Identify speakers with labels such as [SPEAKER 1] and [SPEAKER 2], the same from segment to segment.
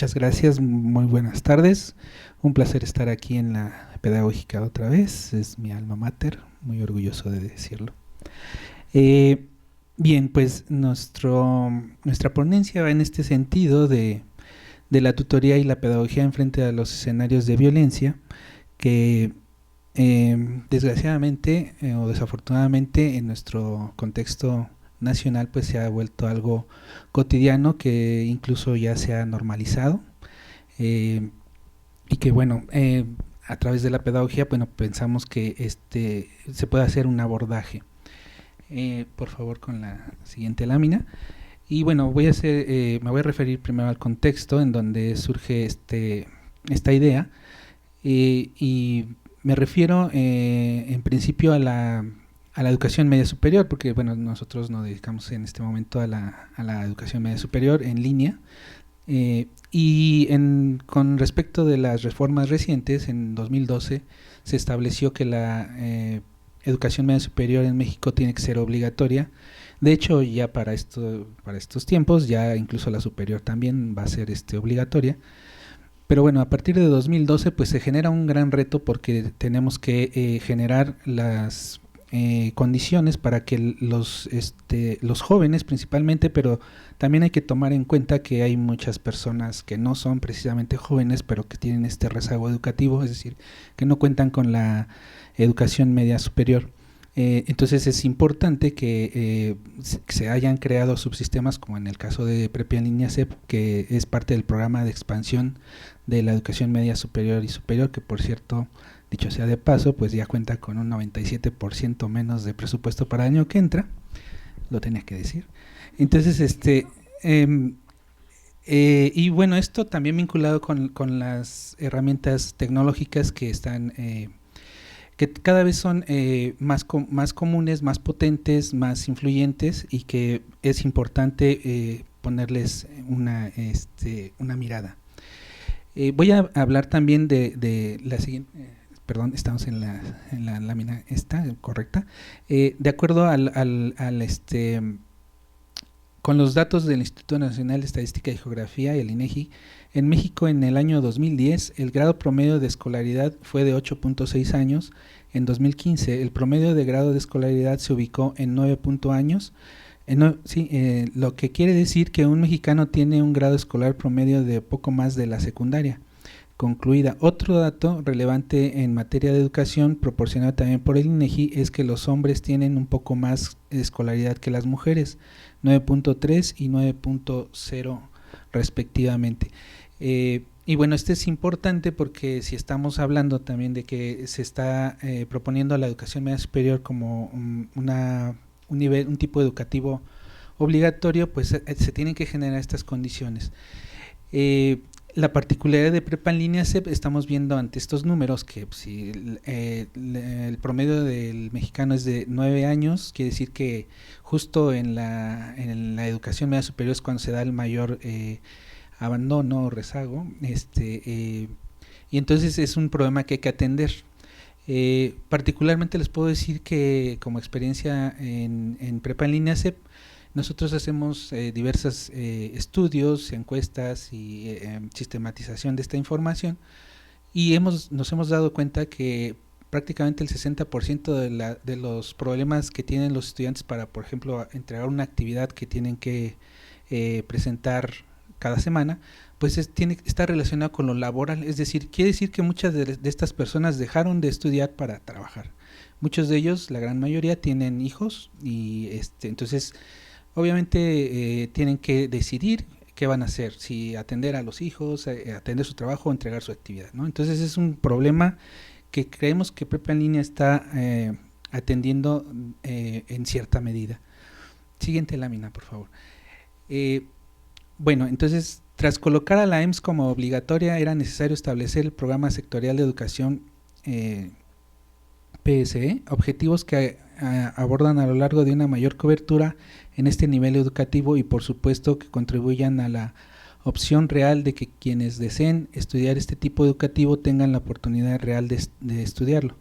[SPEAKER 1] Muchas gracias, muy buenas tardes. Un placer estar aquí en la Pedagógica otra vez. Es mi alma mater, muy orgulloso de decirlo. Eh, Bien, pues nuestra ponencia va en este sentido de la tutoría y la pedagogía en frente a los escenarios de violencia que desgraciadamente o desafortunadamente en nuestro contexto nacional pues se ha vuelto algo cotidiano que incluso ya se ha normalizado eh, y que bueno, a través de la pedagogía bueno, pensamos que se puede hacer un abordaje. Por favor con la siguiente lámina. Y bueno, me voy a referir primero al contexto en donde surge esta idea y me refiero en principio a la educación media superior, porque bueno, nosotros nos dedicamos en este momento a la educación media superior en línea. Con respecto de las reformas recientes, en 2012 se estableció que la educación media superior en México tiene que ser obligatoria. De hecho, ya para estos tiempos, ya incluso la superior también va a ser obligatoria. Pero bueno, a partir de 2012 pues se genera un gran reto porque tenemos que generar las condiciones para que los jóvenes principalmente, pero también hay que tomar en cuenta que hay muchas personas que no son precisamente jóvenes, pero que tienen este rezago educativo, es decir, que no cuentan con la educación media superior. Entonces es importante que se hayan creado subsistemas como en el caso de Prepa en línea CEP, que es parte del programa de expansión de la educación media superior y superior, que por cierto, dicho sea de paso, pues ya cuenta con un 97% menos de presupuesto para el año que entra, lo tenía que decir. Entonces, y bueno, esto también vinculado con las herramientas tecnológicas que están que cada vez son más comunes, más potentes, más influyentes y que es importante ponerles una mirada. Voy a hablar también de la siguiente, perdón, estamos en la lámina esta, correcta. De acuerdo con los datos del Instituto Nacional de Estadística y Geografía y el INEGI, en México en el año 2010 el grado promedio de escolaridad fue de 8.6 años, en 2015 el promedio de grado de escolaridad se ubicó en 9 años, lo que quiere decir que un mexicano tiene un grado escolar promedio de poco más de la secundaria concluida. Otro dato relevante en materia de educación, proporcionado también por el INEGI, es que los hombres tienen un poco más de escolaridad que las mujeres, 9.3 y 9.0 respectivamente. Y bueno, esto es importante porque si estamos hablando también de que se está proponiendo a la educación media superior como un tipo educativo obligatorio, pues se tienen que generar estas condiciones. La particularidad de Prepa en línea CEP, estamos viendo ante estos números que si el promedio del mexicano es de 9 años, quiere decir que justo en la educación media superior es cuando se da el mayor abandono o rezago, y entonces es un problema que hay que atender. Particularmente les puedo decir que como experiencia en Prepa en línea CEP, nosotros hacemos diversos estudios, encuestas y sistematización de esta información y nos hemos dado cuenta que prácticamente el 60% de los problemas que tienen los estudiantes para, por ejemplo, entregar una actividad que tienen que presentar cada semana, pues está relacionado con lo laboral, es decir, quiere decir que muchas de estas personas dejaron de estudiar para trabajar. Muchos de ellos, la gran mayoría, tienen hijos y entonces obviamente tienen que decidir qué van a hacer, si atender a los hijos, atender su trabajo o entregar su actividad, ¿no? Entonces es un problema que creemos que Prepa en línea está atendiendo en cierta medida. Siguiente lámina, por favor. Bueno, entonces, tras colocar a la EMS como obligatoria, era necesario establecer el Programa Sectorial de Educación PSE, objetivos que abordan a lo largo de una mayor cobertura en este nivel educativo y por supuesto que contribuyan a la opción real de que quienes deseen estudiar este tipo educativo tengan la oportunidad real de estudiarlo.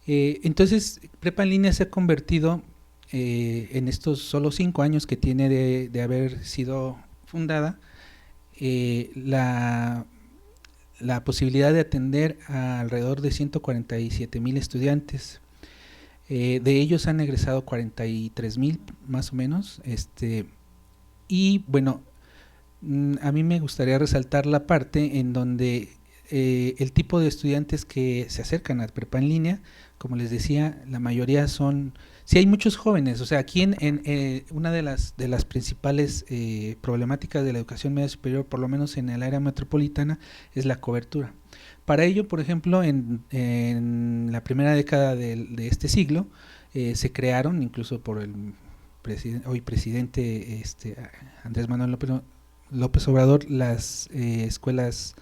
[SPEAKER 1] Entonces, Prepa en línea se ha convertido en estos solo 5 años que tiene de haber sido fundada la posibilidad de atender a alrededor de 147,000 estudiantes. De ellos han egresado 43,000 más o menos. Y bueno, a mí me gustaría resaltar la parte en donde el tipo de estudiantes que se acercan a prepa en línea, como les decía, la mayoría son, sí hay muchos jóvenes, o sea, aquí una de las principales problemáticas de la educación media superior, por lo menos en el área metropolitana, es la cobertura. Para ello, por ejemplo, en la primera década de este siglo, se crearon, incluso por el hoy presidente Andrés Manuel López Obrador, las escuelas,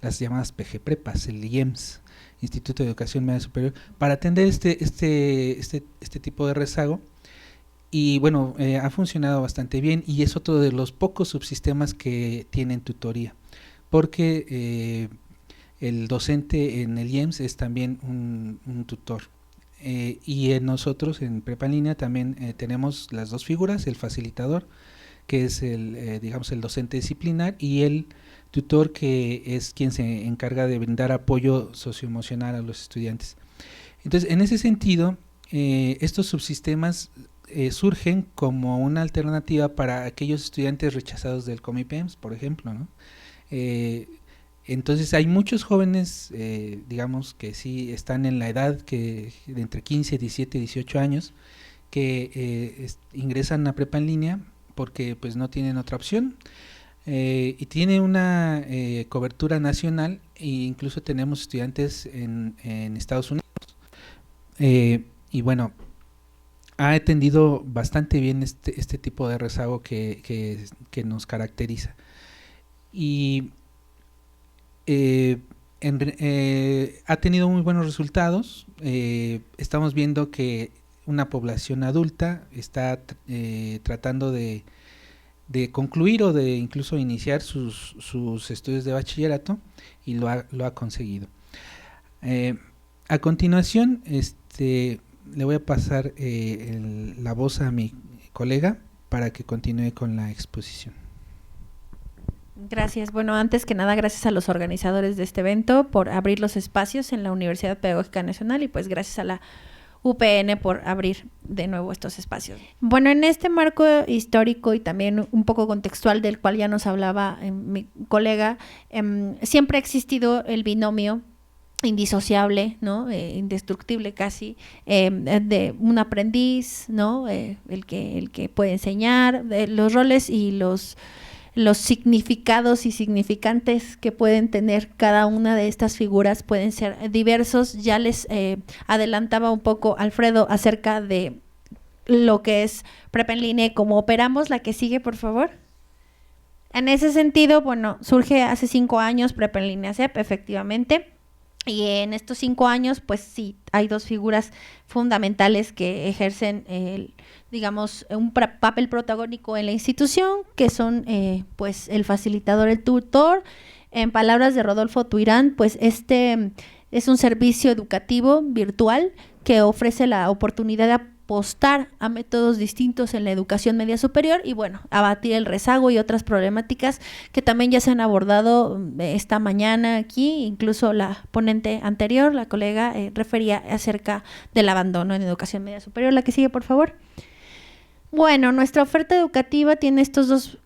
[SPEAKER 1] las llamadas PG Prepas, el IEMS, Instituto de Educación Media Superior, para atender este tipo de rezago. Y bueno, ha funcionado bastante bien y es otro de los pocos subsistemas que tienen tutoría, porque el docente en el IEMS es también un tutor. Y nosotros en Prepa en Línea también tenemos las dos figuras, el facilitador, que es digamos el docente disciplinar, y el tutor, que es quien se encarga de brindar apoyo socioemocional a los estudiantes. Entonces, en ese sentido, estos subsistemas surgen como una alternativa para aquellos estudiantes rechazados del Comipems, por ejemplo, ¿no? Entonces hay muchos jóvenes, digamos, que sí están en la edad de entre 15, 17, 18 años, que ingresan a prepa en línea porque pues no tienen otra opción, y tiene una cobertura nacional, e incluso tenemos estudiantes en Estados Unidos. Y bueno, ha atendido bastante bien este tipo de rezago que nos caracteriza. Y ha tenido muy buenos resultados. Estamos viendo que una población adulta está tratando de concluir o de incluso iniciar sus estudios de bachillerato, y lo ha conseguido. A continuación, le voy a pasar la voz a mi colega para que continúe con la exposición.
[SPEAKER 2] Gracias. Bueno, antes que nada, gracias a los organizadores de este evento por abrir los espacios en la Universidad Pedagógica Nacional, y pues gracias a la UPN por abrir de nuevo estos espacios. Bueno, en este marco histórico y también un poco contextual del cual ya nos hablaba mi colega, siempre ha existido el binomio indisociable, ¿no? Indestructible casi, de un aprendiz, ¿no? El que puede enseñar, los roles y los significados y significantes que pueden tener cada una de estas figuras pueden ser diversos. Ya les adelantaba un poco Alfredo acerca de lo que es Prepa en Línea y cómo operamos. La que sigue, por favor. En ese sentido, bueno, surge hace 5 años Prepa en Línea CEP, efectivamente. Y en estos 5 años, pues sí, hay dos figuras fundamentales que ejercen digamos, un papel protagónico en la institución, que son pues el facilitador, el tutor. En palabras de Rodolfo Tuirán, pues este es un servicio educativo virtual que ofrece la oportunidad de apostar a métodos distintos en la educación media superior y bueno, abatir el rezago y otras problemáticas que también ya se han abordado esta mañana aquí. Incluso la ponente anterior, la colega, refería acerca del abandono en educación media superior. La que sigue, por favor. Bueno, nuestra oferta educativa tiene estos dos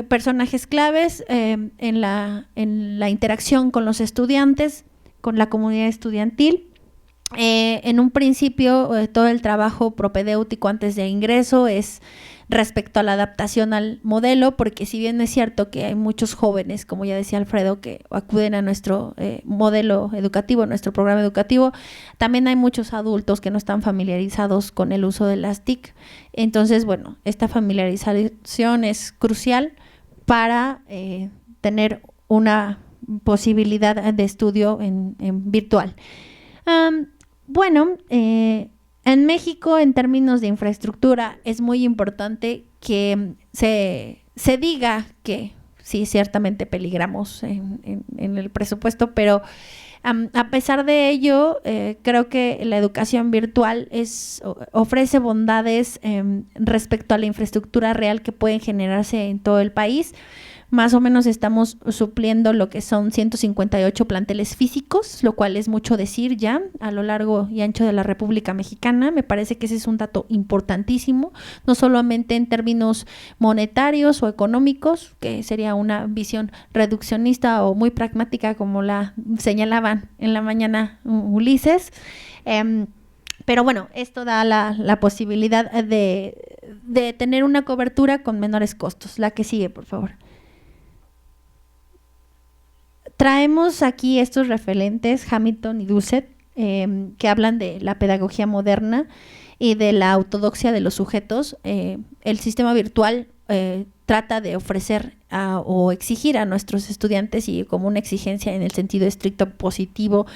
[SPEAKER 2] personajes claves en la interacción con los estudiantes, con la comunidad estudiantil. En un principio, todo el trabajo propedéutico antes de ingreso es respecto a la adaptación al modelo, porque si bien es cierto que hay muchos jóvenes, como ya decía Alfredo, que acuden a nuestro modelo educativo, nuestro programa educativo, también hay muchos adultos que no están familiarizados con el uso de las TIC. Entonces, bueno, esta familiarización es crucial para tener una posibilidad de estudio en virtual. Bueno, en México, en términos de infraestructura, es muy importante que se diga que sí, ciertamente peligramos en el presupuesto, pero a pesar de ello, creo que la educación virtual ofrece bondades respecto a la infraestructura real que pueden generarse en todo el país. Más o menos estamos supliendo lo que son 158 planteles físicos, lo cual es mucho decir ya a lo largo y ancho de la República Mexicana. Me parece que ese es un dato importantísimo, no solamente en términos monetarios o económicos, que sería una visión reduccionista o muy pragmática como la señalaban en la mañana Ulises, pero bueno, esto da la posibilidad de tener una cobertura con menores costos. La que sigue, por favor. Traemos aquí estos referentes, Hamilton y Doucet, que hablan de la pedagogía moderna y de la autodoxia de los sujetos. El sistema virtual trata de ofrecer o exigir a nuestros estudiantes, y como una exigencia en el sentido estricto positivo,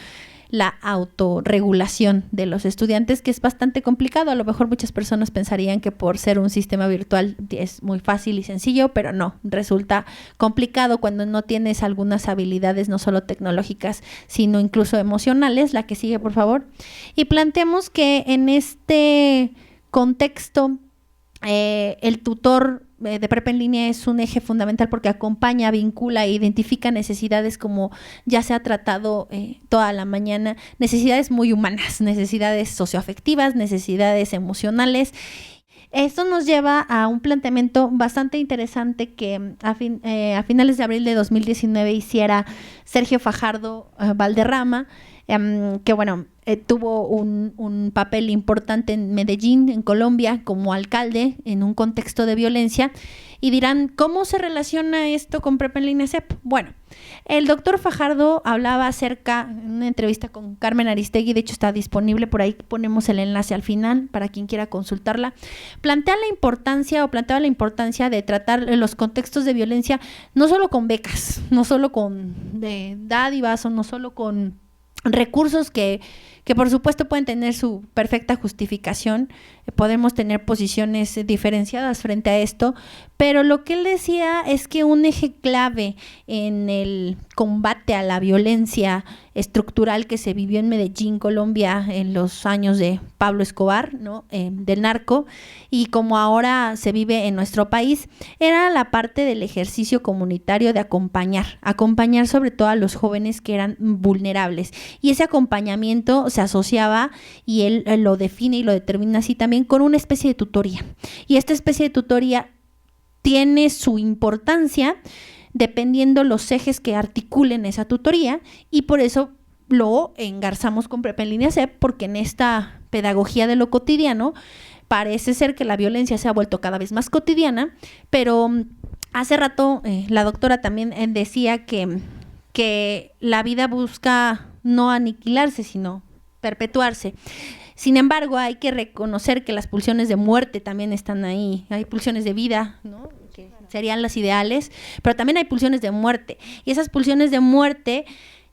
[SPEAKER 2] la autorregulación de los estudiantes, que es bastante complicado. A lo mejor muchas personas pensarían que por ser un sistema virtual es muy fácil y sencillo, pero no, resulta complicado cuando no tienes algunas habilidades no solo tecnológicas, sino incluso emocionales. La que sigue, por favor. Y planteamos que en este contexto el tutor de prepa en línea es un eje fundamental porque acompaña, vincula e identifica necesidades, como ya se ha tratado toda la mañana, necesidades muy humanas, necesidades socioafectivas, necesidades emocionales. Esto nos lleva a un planteamiento bastante interesante que a finales de abril de 2019 hiciera Sergio Fajardo Valderrama, que bueno, tuvo un papel importante en Medellín, en Colombia, como alcalde en un contexto de violencia. Y dirán, ¿cómo se relaciona esto con Prepa en Línea CEP? Bueno, el doctor Fajardo hablaba acerca, en una entrevista con Carmen Aristegui, de hecho está disponible, por ahí ponemos el enlace al final para quien quiera consultarla, planteaba la importancia de tratar los contextos de violencia no solo con becas, no solo con dádivas o no solo con recursos que por supuesto pueden tener su perfecta justificación, podemos tener posiciones diferenciadas frente a esto, pero lo que él decía es que un eje clave en el combate a la violencia estructural que se vivió en Medellín, Colombia, en los años de Pablo Escobar, ¿no? Del narco, y como ahora se vive en nuestro país, era la parte del ejercicio comunitario de acompañar sobre todo a los jóvenes que eran vulnerables, y ese acompañamiento se asociaba, y él lo define y lo determina así también, con una especie de tutoría, y esta especie de tutoría tiene su importancia dependiendo los ejes que articulen esa tutoría, y por eso lo engarzamos con Prepa en Línea CEP, porque en esta pedagogía de lo cotidiano parece ser que la violencia se ha vuelto cada vez más cotidiana, pero hace rato la doctora también decía que la vida busca no aniquilarse, sino perpetuarse. Sin embargo, hay que reconocer que las pulsiones de muerte también están ahí. Hay pulsiones de vida, ¿no?, que serían las ideales, pero también hay pulsiones de muerte. Y esas pulsiones de muerte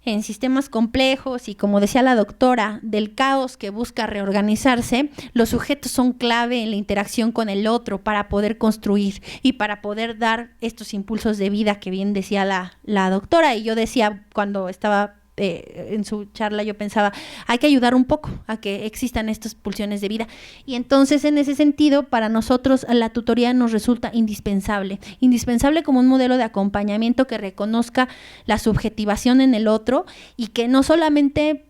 [SPEAKER 2] en sistemas complejos y, como decía la doctora, del caos que busca reorganizarse, los sujetos son clave en la interacción con el otro para poder construir y para poder dar estos impulsos de vida que bien decía la doctora. Y yo decía, cuando estaba en su charla, yo pensaba, hay que ayudar un poco a que existan estas pulsiones de vida, y entonces en ese sentido para nosotros la tutoría nos resulta indispensable como un modelo de acompañamiento que reconozca la subjetivación en el otro y que no solamente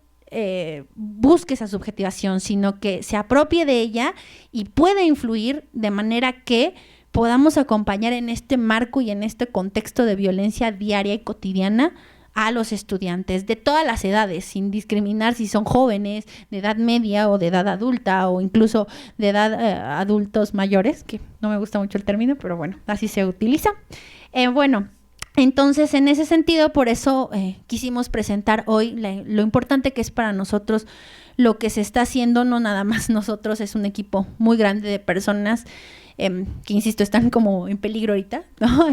[SPEAKER 2] busque esa subjetivación, sino que se apropie de ella y pueda influir de manera que podamos acompañar en este marco y en este contexto de violencia diaria y cotidiana a los estudiantes de todas las edades, sin discriminar si son jóvenes, de edad media o de edad adulta, o incluso de edad adultos mayores, que no me gusta mucho el término, pero bueno, así se utiliza. Bueno, entonces en ese sentido, por eso quisimos presentar hoy lo importante que es para nosotros lo que se está haciendo. No nada más nosotros, es un equipo muy grande de personas que, insisto, están como en peligro ahorita, ¿no?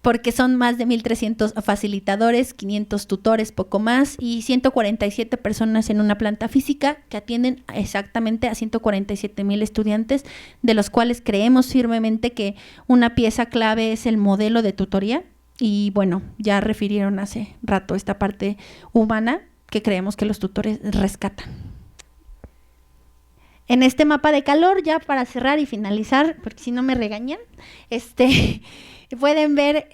[SPEAKER 2] Porque son más de 1,300 facilitadores, 500 tutores, poco más, y 147 personas en una planta física que atienden exactamente a 147,000 estudiantes, de los cuales creemos firmemente que una pieza clave es el modelo de tutoría. Y bueno, ya refirieron hace rato esta parte humana que creemos que los tutores rescatan. En este mapa de calor, ya para cerrar y finalizar, porque si no me regañan, pueden ver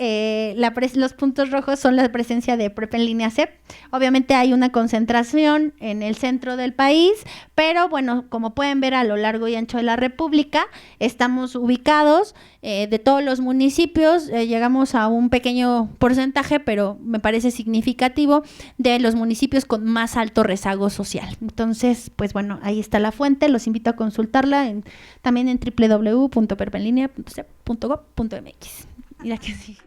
[SPEAKER 2] los puntos rojos son la presencia de PREP en línea CEP. Obviamente hay una concentración en el centro del país, pero bueno, como pueden ver a lo largo y ancho de la República, estamos ubicados de todos los municipios, llegamos a un pequeño porcentaje, pero me parece significativo, de los municipios con más alto rezago social. Entonces, pues bueno, ahí está la fuente, los invito a consultarla también en www.prepenlinea.gov.mx. Mira que sí.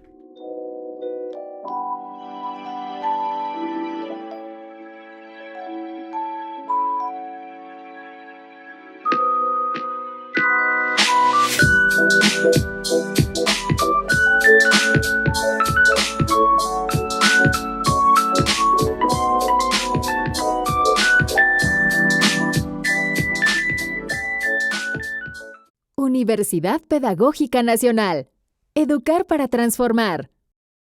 [SPEAKER 3] Universidad Pedagógica Nacional. Educar para transformar.